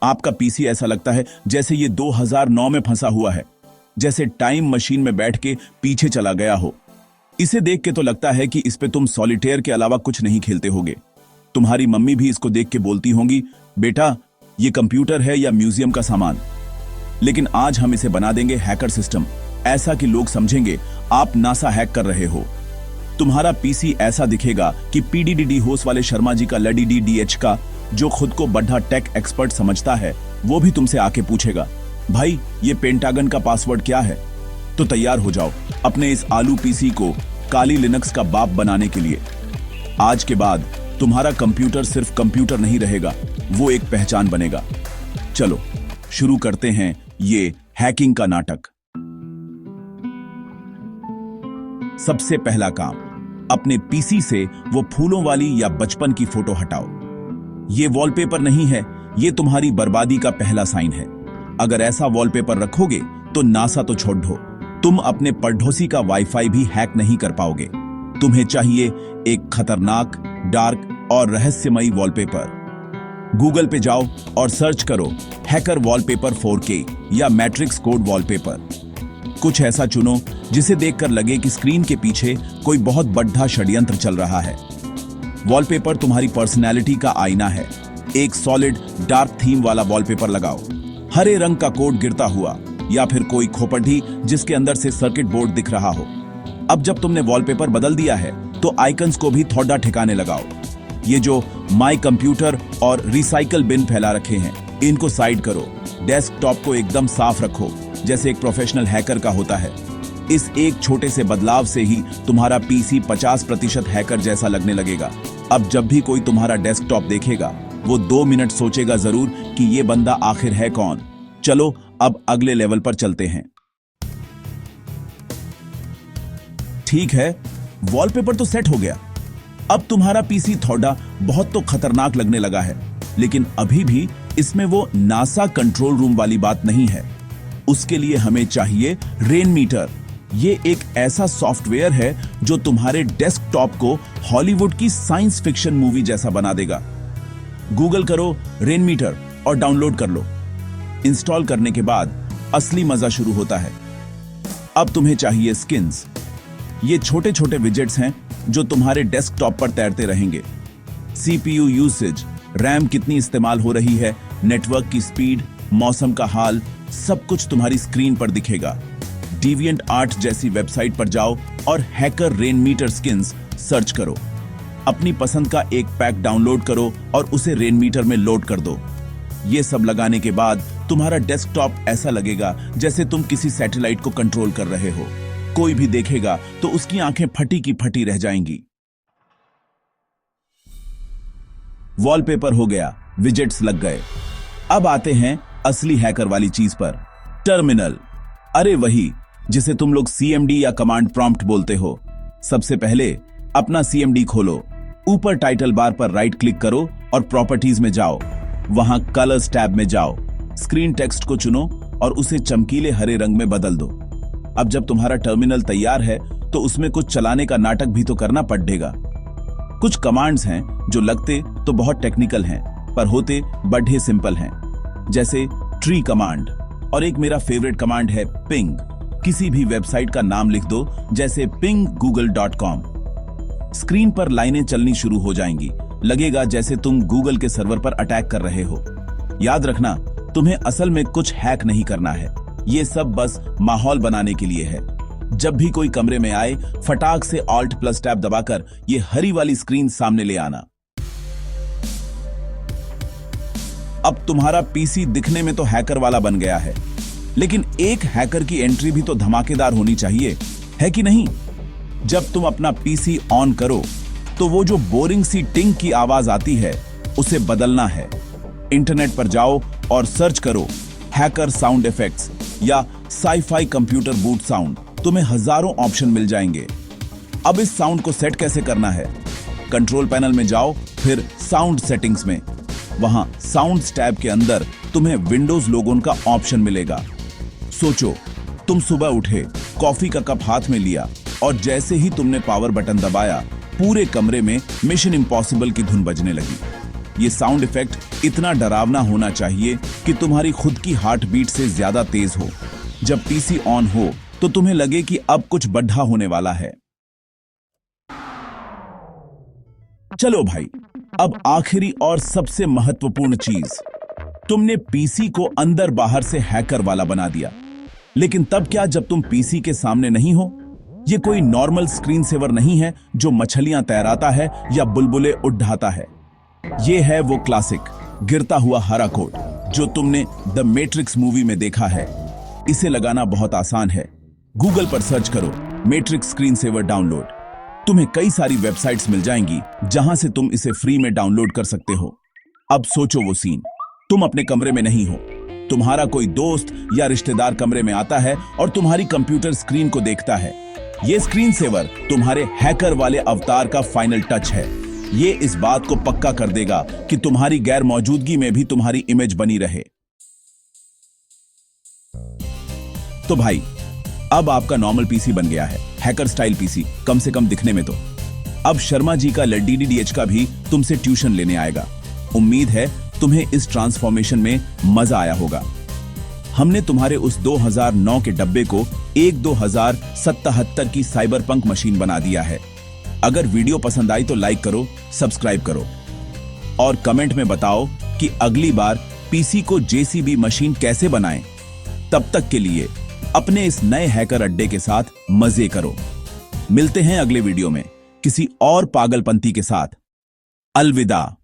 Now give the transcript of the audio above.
आपका पीसी ऐसा लगता है जैसे ये 2009 में फंसा हुआ है, जैसे टाइम मशीन में बैठ के पीछे चला गया हो। इसे देख के तो लगता है कि इस पे तुम सॉलिटेयर के अलावा कुछ नहीं खेलते होगे। तुम्हारी मम्मी भी इसको देख के बोलती होंगी, बेटा ये कंप्यूटर है या म्यूजियम का सामान। लेकिन आज हम इसे बना देंगे हैकर सिस्टम, ऐसा कि लोग समझेंगे आप नासा हैक कर रहे हो। तुम्हारा पीसी ऐसा दिखेगा कि पीडीडीडी होस्ट वाले शर्मा जी का लडीडी डीएच का, जो खुद को बड़ा टेक एक्सपर्ट समझता है, वो भी तुमसे आके पूछेगा, भाई ये पेंटागन का पासवर्ड क्या है। तो तैयार हो जाओ अपने इस आलू पीसी को काली लिनक्स का बाप बनाने के लिए। आज के बाद तुम्हारा कंप्यूटर सिर्फ कंप्यूटर नहीं रहेगा, वो एक पहचान बनेगा। चलो शुरू करते हैं ये हैकिंग का नाटक। सबसे पहला काम, अपने पीसी से वो फूलों वाली या बचपन की फोटो हटाओ। ये वॉलपेपर नहीं है, ये तुम्हारी बर्बादी का पहला साइन है। अगर ऐसा वॉलपेपर रखोगे तो नासा तो छोड़ दो, तुम अपने पड़ोसी का वाईफाई भी हैक नहीं कर पाओगे। तुम्हें चाहिए एक खतरनाक, डार्क और रहस्यमयी वॉलपेपर। गूगल पे जाओ और सर्च करो हैकर वॉलपेपर 4K या मैट्रिक्स कोड वॉलपेपर। कुछ ऐसा चुनो जिसे देखकर लगे कि स्क्रीन के पीछे कोई बहुत बड़ा षड्यंत्र चल रहा है। वॉलपेपर तुम्हारी पर्सनैलिटी का आईना है। एक सॉलिड डार्क थीम वाला वॉलपेपर लगाओ, हरे रंग का कोड गिरता हुआ, या फिर कोई खोपड़ी जिसके अंदर से सर्किट बोर्ड दिख रहा हो। अब जब तुमने वॉलपेपर बदल दिया है तो आइकन्स को भी थोड़ा ठिकाने लगाओ। ये जो माई कंप्यूटर और रिसाइकल बिन फैला रखे हैं, इनको साइड करो। डेस्कटॉप को एकदम साफ रखो, जैसे एक प्रोफेशनल हैकर का होता है। इस एक छोटे से बदलाव से ही तुम्हारा पीसी 50% हैकर जैसा लगने लगेगा। अब जब भी कोई तुम्हारा डेस्कटॉप देखेगा, वो 2 मिनट सोचेगा जरूर कि ये बंदा आखिर है कौन। चलो अब अगले लेवल पर चलते हैं। ठीक है, वॉलपेपर तो सेट हो गया। अब तुम्हारा पीसी थोड़ा बहुत तो खतरनाक लगने लगा है, लेकिन अभी भी इसमें वो नासा कंट्रोल रूम वाली बात नहीं है। उसके लिए हमें चाहिए रेन मीटर। ये एक ऐसा सॉफ्टवेयर है जो तुम्हारे डेस्कटॉप को हॉलीवुड की साइंस फिक्शन मूवी जैसा बना देगा। गूगल करो रेन मीटर और डाउनलोड कर लो। इंस्टॉल करने के बाद असली मजा शुरू होता है। अब तुम्हें चाहिए स्किन्स। ये छोटे छोटे विजेट्स हैं जो तुम्हारे डेस्कटॉप पर तैरते रहेंगे। सीपीयू यूसेज, रैम कितनी इस्तेमाल हो रही है, नेटवर्क की स्पीड, मौसम का हाल, सब कुछ तुम्हारी स्क्रीन पर दिखेगा। डिविएंट आर्ट जैसी वेबसाइट पर जाओ और hacker Rainmeter skins search करो। अपनी पसंद का एक पैक डाउनलोड करो और उसे रेन मीटर में लोड कर दो। ये सब लगाने के बाद तुम्हारा डेस्कटॉप ऐसा लगेगा जैसे तुम किसी सैटेलाइट को कंट्रोल कर रहे हो। कोई भी देखेगा तो उसकी आंखें फटी की फटी रह जाएंगी। वॉलपेपर हो गया, विजेट्स लग गए। अब आते हैं असली हैकर वाली चीज पर, टर्मिनल। अरे वही जिसे तुम लोग सीएमडी या कमांड प्रॉम्प्ट बोलते हो। सबसे पहले अपना सीएमडी खोलो, ऊपर टाइटल बार पर राइट क्लिक करो और प्रॉपर्टीज में जाओ। वहां कलर्स टैब में जाओ, स्क्रीन टेक्स्ट को चुनो और उसे चमकीले हरे रंग में बदल दो। अब जब तुम्हारा टर्मिनल तैयार है तो उसमें कुछ चलाने का नाटक भी तो करना पड़ेगा। कुछ कमांड्स हैं जो लगते तो बहुत टेक्निकल हैं, पर होते बड़े सिंपल हैं, जैसे ट्री कमांड। और एक मेरा फेवरेट कमांड है पिंग। किसी भी वेबसाइट का नाम लिख दो, जैसे ping.google.com। स्क्रीन पर लाइनें चलनी शुरू हो जाएंगी, लगेगा जैसे तुम गूगल के सर्वर पर अटैक कर रहे हो। याद रखना, तुम्हें असल में कुछ हैक नहीं करना है, ये सब बस माहौल बनाने के लिए है। जब भी कोई कमरे में आए, फटाक से Alt+ टैब दबाकर ये हरी वाली स्क्रीन सामने ले आना। अब तुम्हारा पीसी दिखने में तो हैकर वाला बन गया है, लेकिन एक हैकर की एंट्री भी तो धमाकेदार होनी चाहिए, है कि नहीं? जब तुम अपना पीसी ऑन करो तो वो जो बोरिंग सी टिंग की आवाज आती है, उसे बदलना है। इंटरनेट पर जाओ और सर्च करो हैकर साउंड इफेक्ट्स या साई-फाई कंप्यूटर बूट साउंड। तुम्हें हजारों ऑप्शन मिल जाएंगे। अब इस साउंड को सेट कैसे करना है? कंट्रोल पैनल में जाओ, फिर साउंड सेटिंग्स में। वहां साउंड्स टैब के अंदर तुम्हें विंडोज लोगो का ऑप्शन मिलेगा। सोचो, तुम सुबह उठे, कॉफी का कप हाथ में लिया और जैसे ही तुमने पावर बटन दबाया, पूरे कमरे में मिशन इम्पॉसिबल की धुन बजने लगी। ये साउंड इफेक्ट इतना डरावना होना चाहिए कि तुम्हारी खुद की हार्ट बीट से ज्यादा तेज हो। जब पीसी ऑन हो तो तुम्हें लगे कि अब कुछ बड़ा होने वाला है। चलो भाई, अब आखिरी और सबसे महत्वपूर्ण चीज, तुमने पीसी को अंदर बाहर से हैकर वाला बना दिया। लेकिन तब क्या, जब तुम पीसी के सामने नहीं हो? ये कोई नॉर्मल स्क्रीन सेवर नहीं है जो मछलियां तैराता है या बुलबुले उड़ाता है। ये है वो क्लासिक गिरता हुआ हरा कोड जो तुमने द मैट्रिक्स मूवी में देखा है। इसे लगाना बहुत आसान है। गूगल पर सर्च करो मैट्रिक्स स्क्रीन सेवर डाउनलोड। तुम्हें कई सारी वेबसाइट्स मिल जाएंगी जहां से तुम इसे फ्री में डाउनलोड कर सकते हो। अब सोचो वो सीन, तुम अपने कमरे में नहीं हो, तुम्हारा कोई दोस्त या रिश्तेदार कमरे में आता है और तुम्हारी कंप्यूटर स्क्रीन को देखता है। ये स्क्रीन सेवर तुम्हारे हैकर वाले अवतार का फाइनल टच है। ये इस बात को पक्का कर देगा कि तुम्हारी गैर मौजूदगी में भी तुम्हारी इमेज बनी रहे। तो भाई, अब आपका नॉर्मल पीसी बन गया है, हैकर स्टाइल पीसी, कम से कम दिखने में तो। अब शर्मा जी का DDDH का भी तुमसे ट्यूशन लेने आएगा। उम्मीद है तुम्हें इस ट्रांसफॉर्मेशन में मजा आया होगा। हमने तुम्हारे उस 2009 के डब्बे को एक 2077 की साइबरपंक मशीन बना दिया है। अगर वीडियो पसंद आई तो लाइक करो, सब्सक्राइब करो और कमेंट में बताओ कि अगली बार पीसी को JCB मशीन कैसे बनाएं। तब तक के लिए अपने इस नए हैकर अड्डे के साथ मजे करो। मिलते हैं अगले वीडियो में किसी और पागलपंती के साथ। अलविदा।